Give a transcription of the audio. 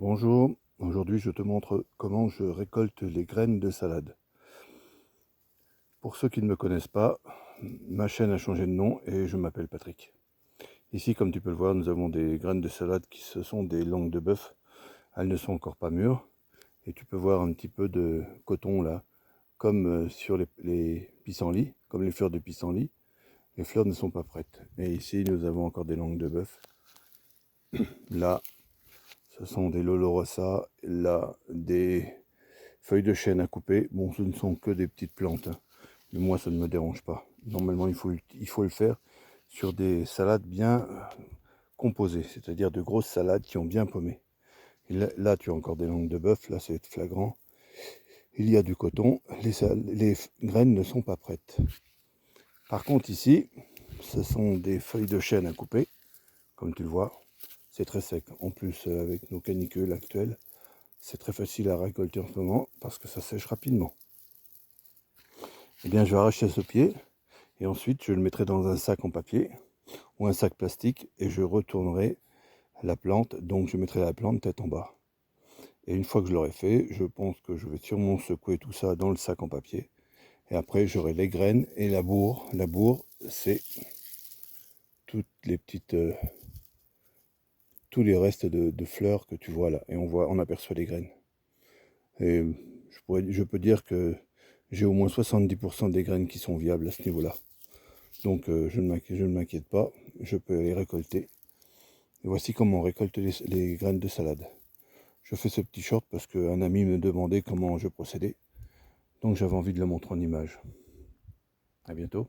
Bonjour, aujourd'hui je te montre comment je récolte les graines de salade. Pour ceux qui ne me connaissent pas, ma chaîne a changé de nom et je m'appelle Patrick. Ici, comme tu peux le voir, nous avons des graines de salade qui ce sont des langues de bœuf. Elles ne sont encore pas mûres et tu peux voir un petit peu de coton là, comme sur les pissenlits, comme les fleurs de pissenlit. Les fleurs ne sont pas prêtes. Et ici, nous avons encore des langues de bœuf. Là, ce sont des lolorosa, là, des feuilles de chêne à couper. Bon, ce ne sont que des petites plantes, hein, mais moi, ça ne me dérange pas. Normalement, il faut le faire sur des salades bien composées, c'est-à-dire de grosses salades qui ont bien paumé. Et là, tu as encore des langues de bœuf, là, c'est flagrant. Il y a du coton, les graines ne sont pas prêtes. Par contre, ici, ce sont des feuilles de chêne à couper, comme tu le vois. C'est très sec. En plus, avec nos canicules actuelles, c'est très facile à récolter en ce moment parce que ça sèche rapidement. Eh bien, je vais arracher ce pied et ensuite je le mettrai dans un sac en papier ou un sac plastique et je retournerai la plante. Donc, je mettrai la plante tête en bas. Et une fois que je l'aurai fait, je pense que je vais sûrement secouer tout ça dans le sac en papier. Et après, j'aurai les graines et la bourre. La bourre, c'est toutes les petites, tous les restes de fleurs que tu vois là. Et on aperçoit les graines. Et je peux dire que j'ai au moins 70% des graines qui sont viables à ce niveau-là. Donc je ne m'inquiète pas, je peux les récolter. Et voici comment on récolte les graines de salade. Je fais ce petit short parce qu'un ami me demandait comment je procédais. Donc j'avais envie de le montrer en image. À bientôt.